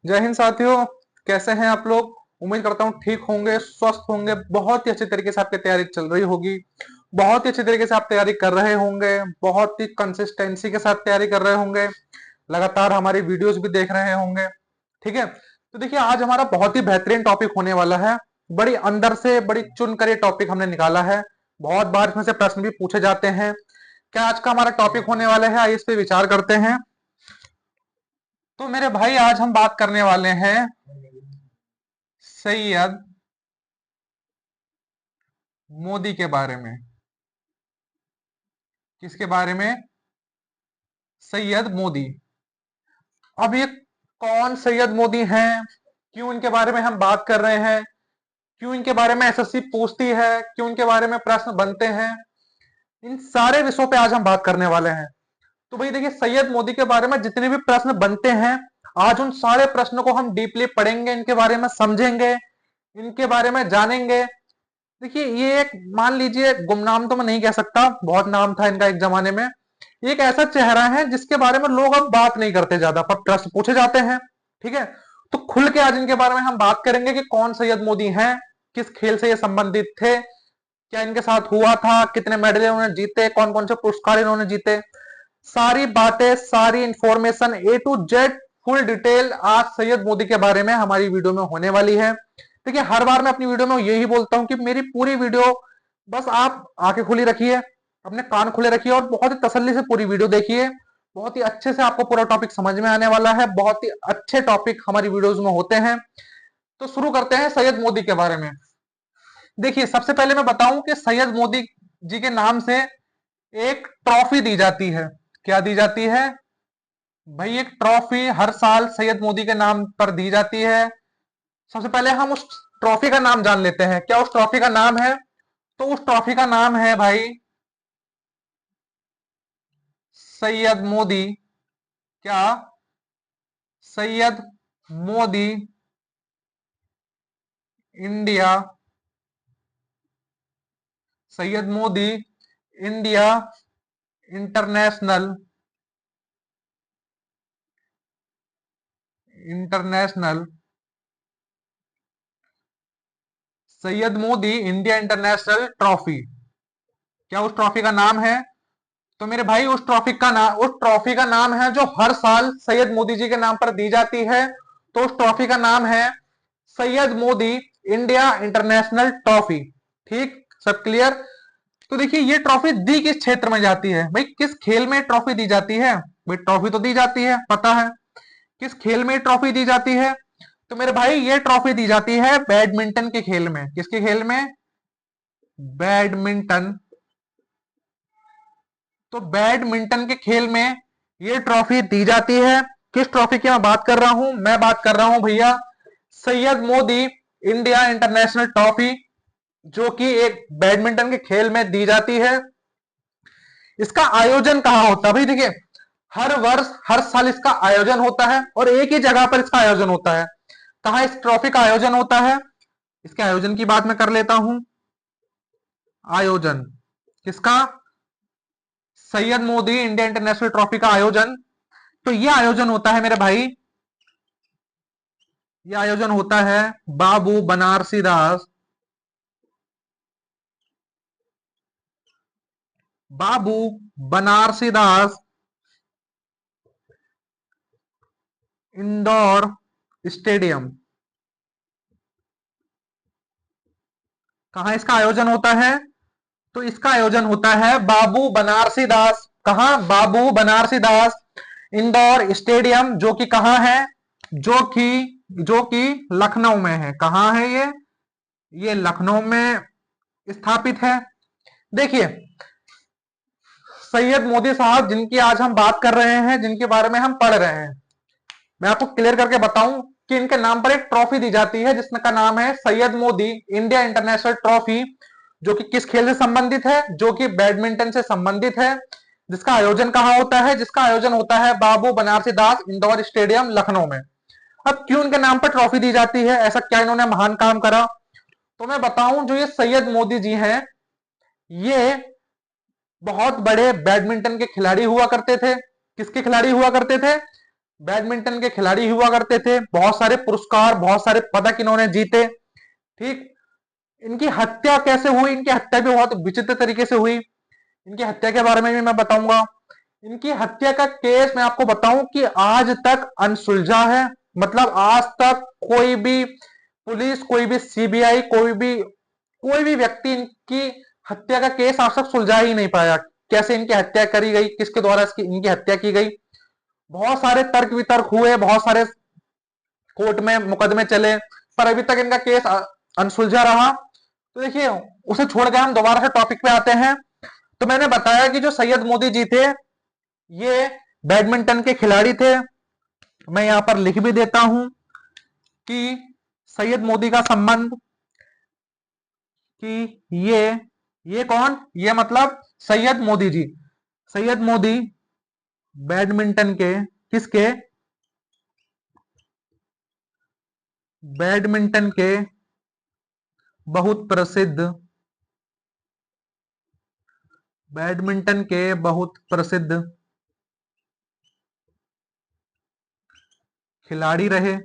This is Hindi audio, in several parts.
जय हिंद साथियों। कैसे हैं आप लोग? उम्मीद करता हूँ ठीक होंगे, स्वस्थ होंगे। बहुत ही अच्छे तरीके से आपकी तैयारी चल रही होगी। बहुत ही अच्छे तरीके से आप तैयारी कर रहे होंगे। बहुत ही कंसिस्टेंसी के साथ तैयारी कर रहे होंगे। लगातार हमारी वीडियोस भी देख रहे होंगे। ठीक है, तो देखिए आज हमारा बहुत ही बेहतरीन टॉपिक होने वाला है। बड़ी अंदर से बड़ी चुन कर ये टॉपिक हमने निकाला है। बहुत बार इसमें से प्रश्न भी पूछे जाते हैं। क्या आज का हमारा टॉपिक होने वाला है, आइए इस पे विचार करते हैं। तो मेरे भाई आज हम बात करने वाले हैं सैयद मोदी के बारे में। किसके बारे में? सैयद मोदी। अब ये कौन सैयद मोदी हैं? क्यों इनके बारे में हम बात कर रहे हैं? क्यों इनके बारे में एसएससी पूछती है? क्यों इनके बारे में प्रश्न बनते हैं? इन सारे विषयों पे आज हम बात करने वाले हैं। तो भाई देखिए, सैयद मोदी के बारे में जितने भी प्रश्न बनते हैं, आज उन सारे प्रश्नों को हम डीपली पढ़ेंगे, इनके बारे में समझेंगे, इनके बारे में जानेंगे। देखिए ये एक, मान लीजिए, गुमनाम तो मैं नहीं कह सकता, बहुत नाम था इनका एक जमाने में। ये एक ऐसा चेहरा है जिसके बारे में लोग अब बात नहीं करते ज्यादा, पर प्रश्न पूछे जाते हैं। ठीक है, तो खुल के आज इनके बारे में हम बात करेंगे कि कौन सैयद मोदी हैं, किस खेल से ये संबंधित थे, क्या इनके साथ हुआ था, कितने मेडल इन्होंने जीते, कौन कौन से पुरस्कार इन्होंने जीते। सारी बातें, सारी information A to Z, full detail आज सैयद मोदी के बारे में हमारी वीडियो में होने वाली है। देखिए हर बार मैं अपनी वीडियो में यही बोलता हूं कि मेरी पूरी वीडियो, बस आप आंखें खुली रखिए, अपने कान खुले रखिए और बहुत ही तसल्ली से पूरी वीडियो देखिए। बहुत ही अच्छे से आपको पूरा टॉपिक समझ में आने वाला है। बहुत ही अच्छे टॉपिक हमारी वीडियोज में होते हैं। तो शुरू करते हैं सैयद मोदी के बारे में। देखिए सबसे पहले मैं बताऊं कि सैयद मोदी जी के नाम से एक ट्रॉफी दी जाती है। क्या दी जाती है भाई? एक ट्रॉफी हर साल सैयद मोदी के नाम पर दी जाती है। सबसे पहले हम उस ट्रॉफी का नाम जान लेते हैं। क्या उस ट्रॉफी का नाम है? तो उस ट्रॉफी का नाम है भाई सैयद मोदी। क्या? Syed Modi India, Syed Modi India international, international, Syed Modi India international trophy. क्या उस ट्रॉफी का नाम है? तो मेरे भाई उस ट्रॉफी का नाम है जो हर साल सैयद मोदी जी के नाम पर दी जाती है। तो उस ट्रॉफी का नाम है Syed Modi India international trophy. ठीक, सब क्लियर? तो देखिए ये ट्रॉफी दी किस क्षेत्र में जाती है भाई? किस खेल में ट्रॉफी दी जाती है? भाई ट्रॉफी तो दी जाती है, पता है। किस खेल में ट्रॉफी दी जाती है? तो मेरे भाई ये ट्रॉफी दी जाती है बैडमिंटन के खेल में। किसके खेल में? बैडमिंटन। तो बैडमिंटन के खेल में ये ट्रॉफी दी जाती है। किस ट्रॉफी की मैं बात कर रहा हूं? मैं बात कर रहा हूं भैया Syed Modi India international trophy, जो कि एक बैडमिंटन के खेल में दी जाती है। इसका आयोजन कहाँ होता है भाई? देखिए हर वर्ष, हर साल इसका आयोजन होता है और एक ही जगह पर इसका आयोजन होता है। कहाँ इस ट्रॉफी का आयोजन होता है? इसके आयोजन की बात मैं कर लेता हूं। आयोजन किसका? Syed Modi India international trophy का आयोजन। तो यह आयोजन होता है मेरे भाई, यह आयोजन होता है बाबू बनारसी दास, बाबू बनारसी दास इंडोर स्टेडियम। कहां इसका आयोजन होता है? तो इसका आयोजन होता है बाबू बनारसी दास, कहां? बाबू बनारसी दास इंदौर स्टेडियम, जो कि कहां है? जो कि जो कि लखनऊ में है। कहां है ये लखनऊ में स्थापित है। देखिए सैयद मोदी साहब जिनकी आज हम बात कर रहे हैं, जिनके बारे में हम पढ़ रहे हैं, मैं आपको क्लियर करके बताऊं कि इनके नाम पर एक ट्रॉफी दी जाती है जिसका नाम है Syed Modi India international trophy, जो कि किस खेल से संबंधित है? जो कि बैडमिंटन से संबंधित है। जिसका आयोजन कहां होता है? जिसका आयोजन होता है बाबू बनारसी दास इंडोर स्टेडियम लखनऊ में। अब क्यों इनके नाम पर ट्रॉफी दी जाती है? ऐसा क्या इन्होंने महान काम करा? तो मैं बताऊं, जो ये सैयद मोदी जी हैं, ये बहुत बड़े बैडमिंटन के खिलाड़ी हुआ करते थे। किसके खिलाड़ी हुआ करते थे? बैडमिंटन के खिलाड़ी हुआ करते थे, बहुत सारे पुरस्कार, बहुत सारे पदक इन्होंने जीते। ठीक। इनकी हत्या कैसे हुई? इनकी हत्या भी बहुत विचित्र तरीके से हुई। इनकी हत्या के बारे में भी मैं बताऊंगा। इनकी हत्या का केस मैं आपको बताऊं कि आज तक अनसुलझा है। मतलब आज तक कोई भी पुलिस, कोई भी सीबीआई, कोई भी व्यक्ति इनकी हत्या का केस आज तक सुलझा ही नहीं पाया। कैसे इनकी हत्या करी गई, किसके द्वारा इनकी हत्या की गई। बहुत सारे तर्क वितर्क हुए, बहुत सारे कोर्ट में मुकदमे चले, पर अभी तक इनका केस अनसुलझा रहा। तो देखिए, उसे छोड़ के हम दोबारा से टॉपिक पे आते हैं। तो मैंने बताया कि जो सैयद मोदी जी थे, ये बैडमिंटन के खिलाड़ी थे। मैं यहां पर लिख भी देता हूं कि सैयद मोदी का संबंध, कि ये कौन, ये मतलब सैयद मोदी जी। सैयद मोदी बैडमिंटन के, किसके? बैडमिंटन के बहुत प्रसिद्ध, बैडमिंटन के बहुत प्रसिद्ध खिलाड़ी रहे।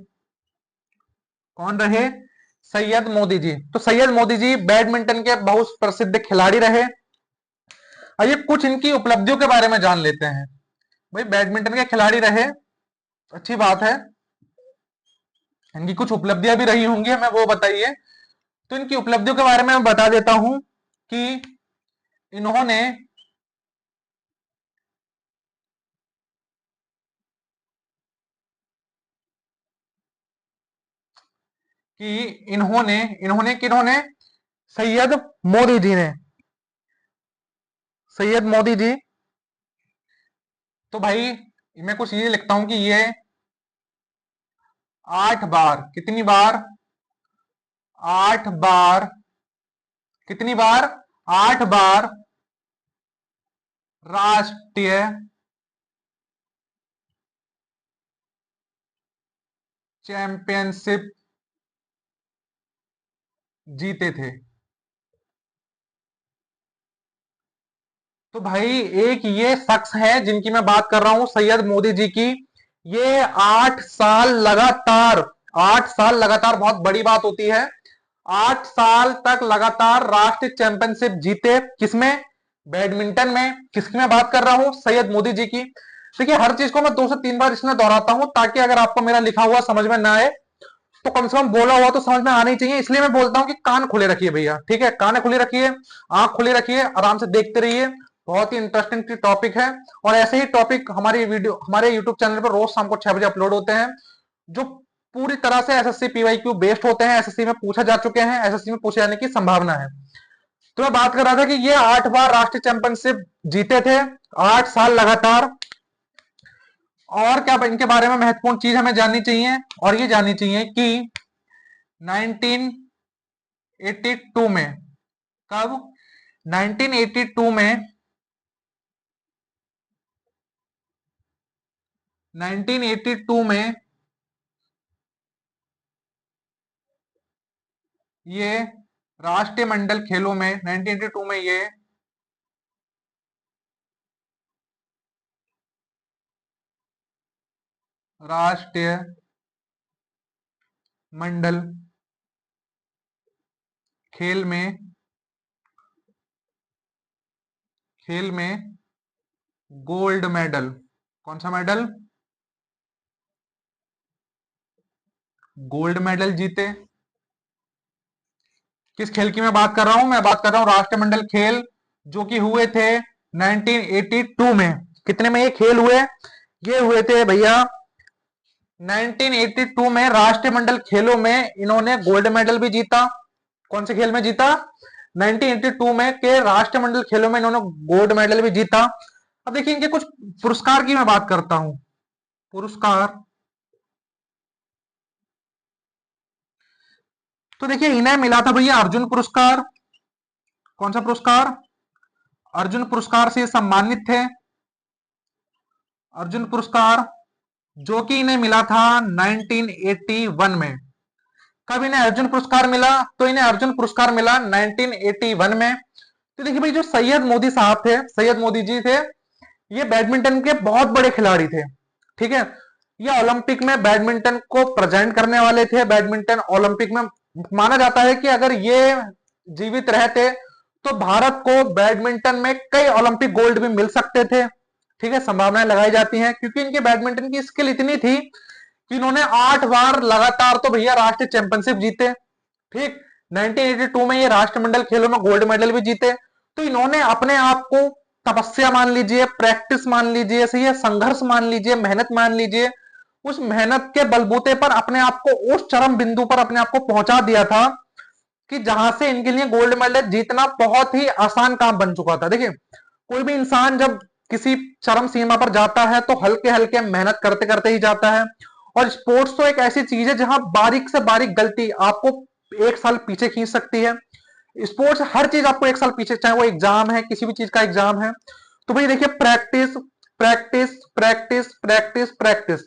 कौन रहे? सैयद मोदी जी। तो सैयद मोदी जी बैडमिंटन के बहुत प्रसिद्ध खिलाड़ी रहे। आइए कुछ इनकी उपलब्धियों के बारे में जान लेते हैं। भाई बैडमिंटन के खिलाड़ी रहे, अच्छी बात है। इनकी कुछ उपलब्धियां भी रही होंगी, हमें वो बताइए। तो इनकी उपलब्धियों के बारे में मैं बता देता हूं कि इन्होंने कि इन्होंने इन्होंने किन्होंने सैयद मोदी जी ने, सैयद मोदी जी। तो भाई मैं कुछ ये लिखता हूं कि ये 8 बार, कितनी बार? 8 बार, कितनी बार? 8 बार राष्ट्रीय चैंपियनशिप जीते थे। तो भाई एक ये शख्स है जिनकी मैं बात कर रहा हूं, सैयद मोदी जी की। ये 8 साल लगातार, 8 साल लगातार बहुत बड़ी बात होती है। 8 साल तक लगातार राष्ट्रीय चैंपियनशिप जीते। किसमें? बैडमिंटन में। किसकी मैं बात कर रहा हूं? सैयद मोदी जी की। देखिए हर चीज को मैं 2 से 3 बार इसमें दोहराता हूं ताकि अगर आपको मेरा लिखा हुआ समझ में ना आए तो कम से कम बोला हुआ तो समझ में आना ही चाहिए। इसलिए मैं बोलता हूं कि कान खुले रखिए भैया, ठीक है? कान खुले रखिए, आंख खुले रखिए, आराम से देखते रहिए। बहुत ही इंटरेस्टिंग टॉपिक है। और ऐसे ही टॉपिक हमारे यूट्यूब चैनल पर रोज शाम को 6 बजे अपलोड होते हैं, जो पूरी तरह से एसएससी पीवाईक्यू बेस्ड होते हैं। एसएससी में पूछा जा चुके हैं, एसएससी में पूछे जाने की संभावना है। तो मैं बात कर रहा था कि ये 8 बार राष्ट्रीय चैंपियनशिप जीते थे, 8 साल लगातार। और क्या इनके बारे में महत्वपूर्ण चीज हमें जाननी चाहिए, और ये जाननी चाहिए कि 1982 में, कब? 1982 में, 1982 में ये राष्ट्रमंडल खेलों में, 1982 में ये राष्ट्रीय मंडल खेल में, खेल में गोल्ड मेडल, कौन सा मेडल? गोल्ड मेडल जीते। किस खेल की मैं बात कर रहा हूं? मैं बात कर रहा हूं राष्ट्रमंडल खेल, जो कि हुए थे 1982 में। कितने में ये खेल हुए? ये हुए थे भैया 1982 में। राष्ट्रमंडल खेलों में इन्होंने गोल्ड मेडल भी जीता। कौन से खेल में जीता? 1982 में के राष्ट्रमंडल खेलों में इन्होंने गोल्ड मेडल भी जीता। अब देखिए इनके कुछ पुरस्कार की मैं बात करता हूं। पुरस्कार, तो देखिए इन्हें मिला था भैया अर्जुन पुरस्कार। कौन सा पुरस्कार? अर्जुन पुरस्कार से सम्मानित थे। अर्जुन पुरस्कार जो कि इन्हें मिला था 1981 में। कब इन्हें अर्जुन पुरस्कार मिला? तो इन्हें अर्जुन पुरस्कार मिला 1981 में। तो देखिए भाई जो सैयद मोदी साहब थे, सैयद मोदी जी थे, ये बैडमिंटन के बहुत बड़े खिलाड़ी थे, ठीक है? ये ओलंपिक में बैडमिंटन को प्रेजेंट करने वाले थे। बैडमिंटन ओलंपिक में माना जाता है कि अगर ये जीवित रहते तो भारत को बैडमिंटन में कई ओलंपिक गोल्ड भी मिल सकते थे। ठीक है, संभावनाएं लगाई जाती हैं क्योंकि इनके बैडमिंटन की स्किल इतनी थी कि इन्होंने 8 बार लगातार तो भैया राष्ट्रीय चैंपियनशिप जीते। ठीक, 1982 में ये राष्ट्रमंडल खेलों में गोल्ड मेडल भी जीते। तो इन्होंने अपने आप को तपस्या मान लीजिए, प्रैक्टिस मान लीजिए, सही है, संघर्ष मान लीजिए, मेहनत मान लीजिए, उस मेहनत के बलबूते पर अपने आप को उस चरम बिंदु पर अपने आप को पहुंचा दिया था कि जहां से इनके लिए गोल्ड मेडल जीतना बहुत ही आसान काम बन चुका था। देखिए, कोई भी इंसान जब किसी चरम सीमा पर जाता है तो हल्के हल्के मेहनत करते करते ही जाता है। और स्पोर्ट्स तो एक ऐसी चीज है जहां बारीक से बारीक गलती आपको 1 साल पीछे खींच सकती है। स्पोर्ट्स हर चीज आपको 1 साल पीछे, चाहे वो एग्जाम है, किसी भी चीज का एग्जाम है। तो भाई देखिए, practice practice practice practice practice.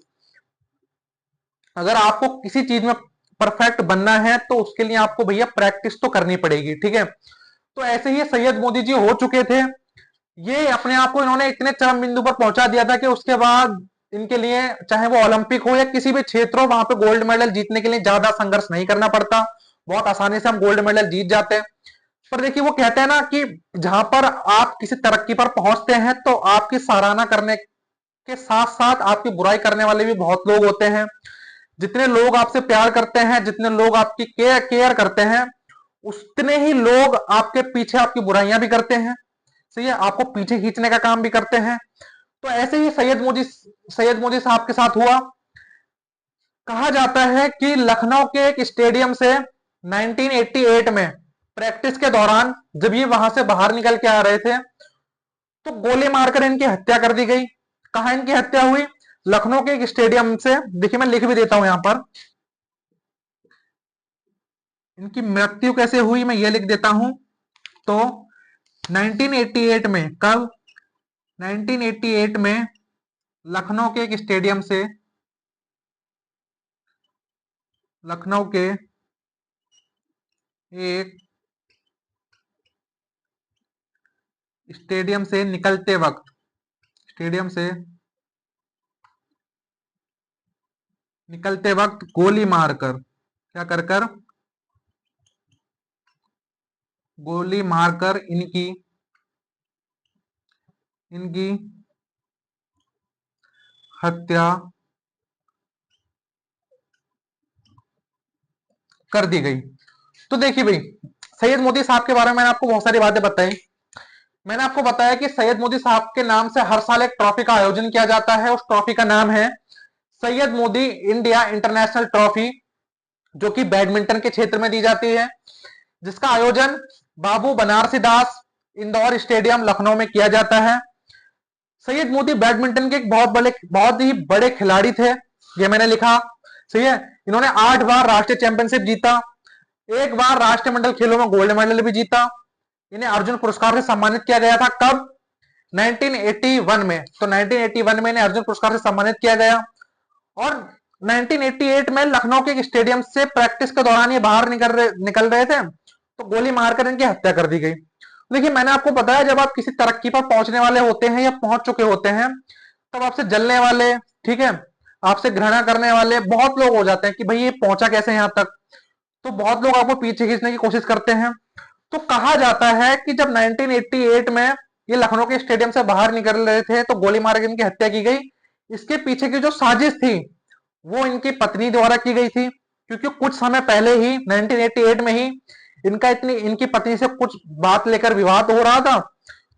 अगर आपको किसी चीज में परफेक्ट बनना है तो उसके लिए आपको भैया प्रैक्टिस तो करनी पड़ेगी। ठीक है, तो ऐसे ही सैयद मोदी जी हो चुके थे। ये अपने आप को इन्होंने इतने चरम बिंदु पर पहुंचा दिया था कि उसके बाद इनके लिए चाहे वो ओलंपिक हो या किसी भी क्षेत्र हो, वहां पे गोल्ड मेडल जीतने के लिए ज्यादा संघर्ष नहीं करना पड़ता, बहुत आसानी से हम गोल्ड मेडल जीत जाते हैं। पर देखिए, वो कहते हैं ना कि जहां पर आप किसी तरक्की पर पहुंचते हैं तो आपकी सराहना करने के साथ साथ आपकी बुराई करने वाले भी बहुत लोग होते हैं। जितने लोग आपसे प्यार करते हैं, जितने लोग आपकी केयर करते हैं, उतने ही लोग आपके पीछे आपकी बुराइयां भी करते हैं। सही है, आपको पीछे खींचने का काम भी करते हैं। तो ऐसे ही सैयद मोदी साहब के साथ हुआ। कहा जाता है कि लखनऊ के एक स्टेडियम से 1988 में प्रैक्टिस के दौरान जब ये वहां से बाहर निकल के आ रहे थे तो गोली मारकर इनकी हत्या कर दी गई। कहा इनकी हत्या हुई? लखनऊ के एक स्टेडियम से। देखिए, मैं लिख भी देता हूं यहां पर, इनकी मृत्यु कैसे हुई मैं ये लिख देता हूं। तो 1988 में, कब? 1988 में लखनऊ के एक स्टेडियम से, लखनऊ के एक स्टेडियम से निकलते वक्त, स्टेडियम से निकलते वक्त गोली मारकर, क्या कर कर? गोली मारकर इनकी इनकी हत्या कर दी गई। तो देखिए भाई, सैयद मोदी साहब के बारे में मैंने आपको बहुत सारी बातें बताई। मैंने आपको बताया कि सैयद मोदी साहब के नाम से हर साल एक ट्रॉफी का आयोजन किया जाता है। उस ट्रॉफी का नाम है Syed Modi India international trophy, जो कि बैडमिंटन के क्षेत्र में दी जाती है, जिसका आयोजन बाबू बनारसी दास इंदौर स्टेडियम लखनऊ में किया जाता है। सैयद मोदी बैडमिंटन के एक बहुत ही बड़े खिलाड़ी थे, ये मैंने लिखा। सही है, इन्होंने 8 बार राष्ट्रीय चैंपियनशिप जीता, 1 बार राष्ट्रमंडल खेलों में गोल्ड मेडल भी जीता। इन्हें अर्जुन पुरस्कार से सम्मानित किया गया था, कब? 1981 में। तो 1981 में इन्हें अर्जुन पुरस्कार से सम्मानित किया गया। और 1988 में लखनऊ के स्टेडियम से प्रैक्टिस के दौरान ये बाहर निकल रहे थे तो गोली मारकर इनकी हत्या कर दी गई। देखिए, मैंने आपको बताया, जब आप किसी तरक्की पर पहुंचने वाले होते हैं या पहुंच चुके होते हैं तब आपसे जलने वाले, ठीक है, आपसे घृणा करने वाले बहुत लोग हो जाते हैं कि भाई ये पहुंचा कैसे यहां तक। तो बहुत लोग आपको पीछे खींचने की कोशिश करते हैं। तो कहा जाता है कि जब 1988 में ये लखनऊ के स्टेडियम से बाहर निकल रहे थे तो गोली मार के इनकी हत्या की गई। इसके पीछे की जो साजिश थी वो इनकी पत्नी द्वारा की गई थी, क्योंकि कुछ समय पहले ही 1988 में ही इनकी पत्नी से कुछ बात लेकर विवाद हो रहा था।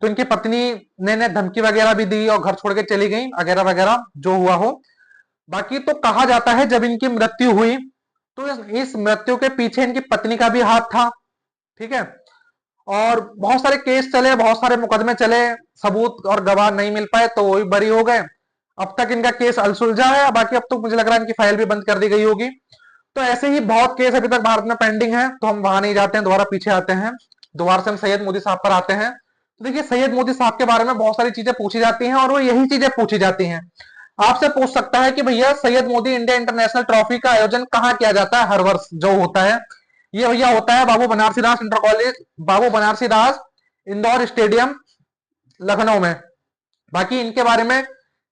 तो इनकी पत्नी ने धमकी वगैरह भी दी और घर छोड़ के चली गई, वगैरह वगैरह जो हुआ हो। बाकी तो कहा जाता है जब इनकी मृत्यु हुई तो इस मृत्यु के पीछे इनकी पत्नी का भी हाथ था। ठीक है, और बहुत सारे केस चले, बहुत सारे मुकदमे चले, सबूत और गवाह नहीं मिल पाए तो वो भी बरी हो गए। अब तक इनका केस अनसुलझा है, बाकी अब तो मुझे लग रहा है इनकी फाइल भी बंद कर दी गई होगी। तो ऐसे ही बहुत केस अभी तक भारत में पेंडिंग है, तो हम वहां नहीं जाते हैं, दोबारा पीछे आते हैं, दोबारा से हम सैयद मोदी साहब पर आते हैं। तो देखिए, सैयद मोदी साहब के बारे में बहुत सारी चीजें पूछी जाती हैं और वो यही चीजें पूछी जाती हैं। आपसे पूछ सकता है कि भैया Syed Modi India international trophy का आयोजन कहाँ किया जाता है हर वर्ष जो होता है? ये भैया होता है बाबू बनारसी दास इंटर कॉलेज, बाबू बनारसी दास इंदौर स्टेडियम लखनऊ में। बाकी इनके बारे में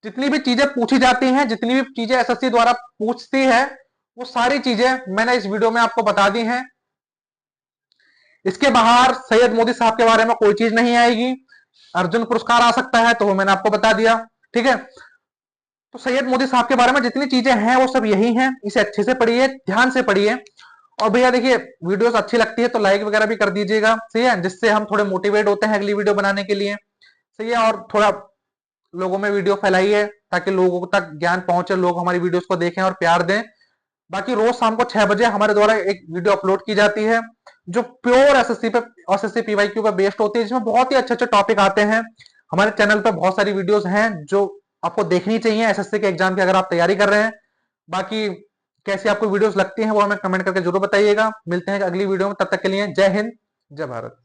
जितनी भी चीजें पूछी जाती हैं, जितनी भी चीजें एसएससी द्वारा पूछती है, वो सारी चीजें मैंने इस वीडियो में आपको बता दी हैं। इसके बाहर सैयद मोदी साहब के बारे में कोई चीज नहीं आएगी। अर्जुन पुरस्कार आ सकता है, तो वो मैंने आपको बता दिया। ठीक है, तो सैयद मोदी साहब के बारे में जितनी चीजें हैं वो सब यही हैं। इसे अच्छे से पढ़िए, ध्यान से पढ़िए। और भैया देखिए, वीडियोस अच्छी लगती है तो लाइक वगैरह भी कर दीजिएगा, सही है, जिससे हम थोड़े मोटिवेट होते हैं अगली वीडियो बनाने के लिए, सही है। और थोड़ा लोगों में वीडियो फैलाइए ताकि लोगों तक ज्ञान पहुंचे, लोग हमारी वीडियोस को देखें और प्यार दें। बाकी रोज शाम को 6 बजे हमारे द्वारा एक वीडियो अपलोड की जाती है जो प्योर एसएससी पीवाईक्यू पे बेस्ड होती है, जिसमें बहुत ही अच्छे अच्छे टॉपिक आते हैं। हमारे चैनल पे बहुत सारी वीडियोस हैं जो आपको देखनी चाहिए एसएससी के एग्जाम की, अगर आप तैयारी कर रहे हैं। बाकी कैसी आपको वीडियोस लगती हैं वो हमें कमेंट करके जरूर बताइएगा। मिलते हैं अगली वीडियो में, तब तक के लिए जय हिंद, जय भारत।